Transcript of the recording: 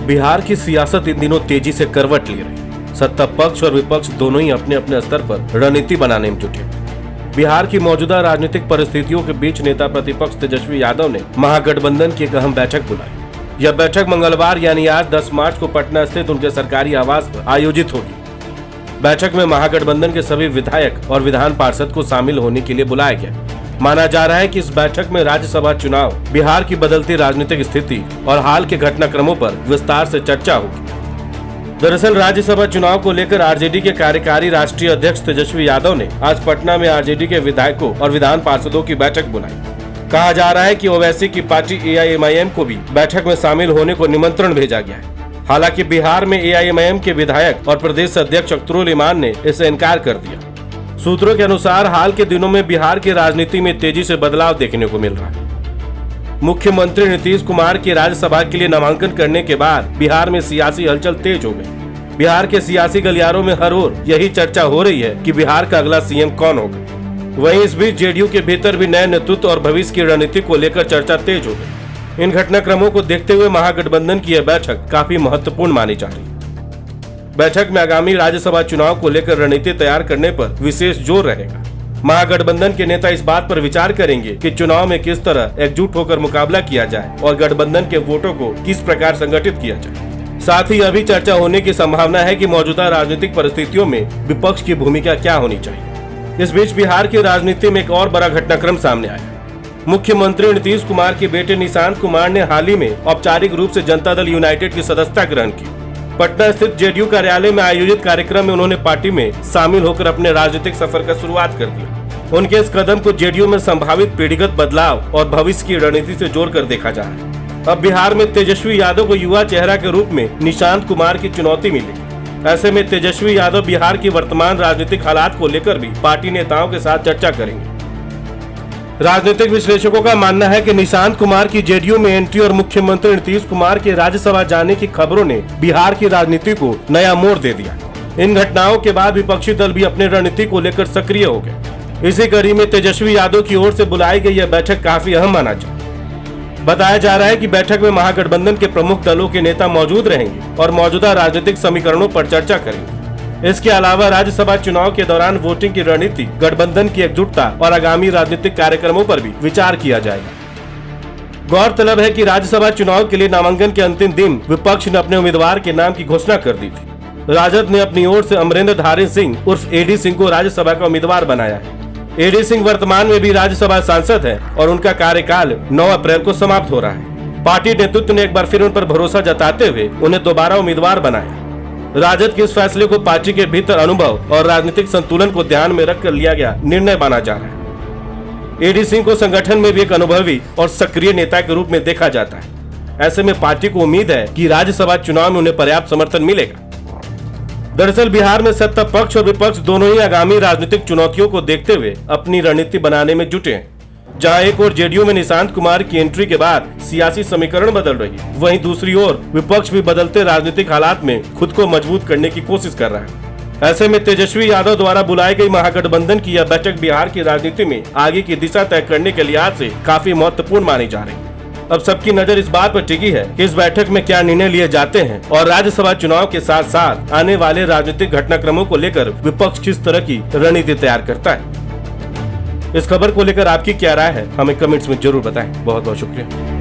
बिहार की सियासत इन दिनों तेजी से करवट ले रही। सत्ता पक्ष और विपक्ष दोनों ही अपने अपने स्तर पर रणनीति बनाने में जुटे। बिहार की मौजूदा राजनीतिक परिस्थितियों के बीच नेता प्रतिपक्ष तेजस्वी यादव ने महागठबंधन की एक अहम बैठक बुलाई। यह बैठक मंगलवार यानी आज 10 मार्च को पटना स्थित उनके सरकारी आवास पर आयोजित होगी। बैठक में महागठबंधन के सभी विधायक और विधान पार्षद को शामिल होने के लिए बुलाया गया। माना जा रहा है कि इस बैठक में राज्यसभा चुनाव, बिहार की बदलती राजनीतिक स्थिति और हाल के घटनाक्रमों पर विस्तार से चर्चा होगी। दरअसल राज्यसभा चुनाव को लेकर आरजेडी के कार्यकारी राष्ट्रीय अध्यक्ष तेजस्वी यादव ने आज पटना में आरजेडी के विधायकों और विधान पार्षदों की बैठक बुलाई। कहा जा रहा है कि ओवैसी की पार्टी AIMIM को भी बैठक में शामिल होने को निमंत्रण भेजा गया है। हालांकि बिहार में AIMIM के विधायक और प्रदेश अध्यक्ष अख्तरुल इमान ने इसे इनकार कर दिया। सूत्रों के अनुसार हाल के दिनों में बिहार की राजनीति में तेजी से बदलाव देखने को मिल रहा है। मुख्यमंत्री नीतीश कुमार के राज्यसभा के लिए नामांकन करने के बाद बिहार में सियासी हलचल तेज हो गई। बिहार के सियासी गलियारों में हर ओर यही चर्चा हो रही है कि बिहार का अगला CM कौन होगा। वहीं इस बीच JDU के भीतर भी नए नेतृत्व और भविष्य की रणनीति को लेकर चर्चा तेज हो गई। इन घटनाक्रमों को देखते हुए महागठबंधन की यह बैठक काफी महत्वपूर्ण मानी जा रही है। बैठक में आगामी राज्यसभा चुनाव को लेकर रणनीति तैयार करने पर विशेष जोर रहेगा। महागठबंधन के नेता इस बात पर विचार करेंगे कि चुनाव में किस तरह एकजुट होकर मुकाबला किया जाए और गठबंधन के वोटों को किस प्रकार संगठित किया जाए। साथ ही अभी चर्चा होने की संभावना है कि मौजूदा राजनीतिक परिस्थितियों में विपक्ष की भूमिका क्या होनी चाहिए। इस बीच बिहार की राजनीति में एक और बड़ा घटनाक्रम सामने आया। मुख्यमंत्री नीतीश कुमार के बेटे निशांत कुमार ने हाल ही में औपचारिक रूप से जनता दल यूनाइटेड की सदस्यता ग्रहण की। पटना स्थित JDU कार्यालय में आयोजित कार्यक्रम में उन्होंने पार्टी में शामिल होकर अपने राजनीतिक सफर का शुरुआत कर दिया। उनके इस कदम को JDU में संभावित पीढ़ीगत बदलाव और भविष्य की रणनीति से जोड़कर देखा जा रहा है। अब बिहार में तेजस्वी यादव को युवा चेहरा के रूप में निशांत कुमार की चुनौती मिली। ऐसे में तेजस्वी यादव बिहार की वर्तमान राजनीतिक हालात को लेकर भी पार्टी नेताओं के साथ चर्चा करेंगे। राजनीतिक विश्लेषकों का मानना है कि निशांत कुमार की JDU में एंट्री और मुख्यमंत्री नीतीश कुमार के राज्यसभा जाने की खबरों ने बिहार की राजनीति को नया मोड़ दे दिया। इन घटनाओं के बाद विपक्षी दल भी अपनी रणनीति को लेकर सक्रिय हो गए। इसी कड़ी में तेजस्वी यादव की ओर से बुलाई गई यह बैठक काफी अहम माना जाए। बताया जा रहा है कि बैठक में महागठबंधन के प्रमुख दलों के नेता मौजूद रहेंगे और मौजूदा राजनीतिक समीकरणों पर चर्चा करेंगे। इसके अलावा राज्यसभा चुनाव के दौरान वोटिंग की रणनीति, गठबंधन की एकजुटता और आगामी राजनीतिक कार्यक्रमों पर भी विचार किया जाएगा। गौरतलब है कि राज्यसभा चुनाव के लिए नामांकन के अंतिम दिन विपक्ष ने अपने उम्मीदवार के नाम की घोषणा कर दी थी। राजद ने अपनी ओर से अमरेंद्र धारी सिंह उर्फ AD सिंह को राज्यसभा का उम्मीदवार बनाया है। AD सिंह वर्तमान में भी राज्यसभा सांसद है और उनका कार्यकाल 9 अप्रैल को समाप्त हो रहा है। पार्टी नेतृत्व ने एक बार फिर उन पर भरोसा जताते हुए उन्हें दोबारा उम्मीदवार बनाया। राजद के इस फैसले को पार्टी के भीतर अनुभव और राजनीतिक संतुलन को ध्यान में रखकर लिया गया निर्णय माना जा रहा है। AD सिंह को संगठन में भी एक अनुभवी और सक्रिय नेता के रूप में देखा जाता है। ऐसे में पार्टी को उम्मीद है कि राज्यसभा चुनाव में उन्हें पर्याप्त समर्थन मिलेगा। दरअसल बिहार में सत्ता पक्ष और विपक्ष दोनों ही आगामी राजनीतिक चुनौतियों को देखते हुए अपनी रणनीति बनाने में जुटे हैं। जहां एक ओर JDU में निशांत कुमार की एंट्री के बाद सियासी समीकरण बदल रही है, वहीं दूसरी ओर विपक्ष भी बदलते राजनीतिक हालात में खुद को मजबूत करने की कोशिश कर रहा है। ऐसे में तेजस्वी यादव द्वारा बुलाई गई महागठबंधन की यह बैठक बिहार की राजनीति में आगे की दिशा तय करने के लिहाज से काफी महत्वपूर्ण मानी जा रही है। अब सबकी नजर इस बात पर टिकी है कि इस बैठक में क्या निर्णय लिए जाते हैं और राज्यसभा चुनाव के साथ साथ आने वाले राजनीतिक घटनाक्रमों को लेकर विपक्ष किस तरह की रणनीति तैयार करता है। इस खबर को लेकर आपकी क्या राय है, हमें कमेंट्स में जरूर बताएं। बहुत बहुत शुक्रिया।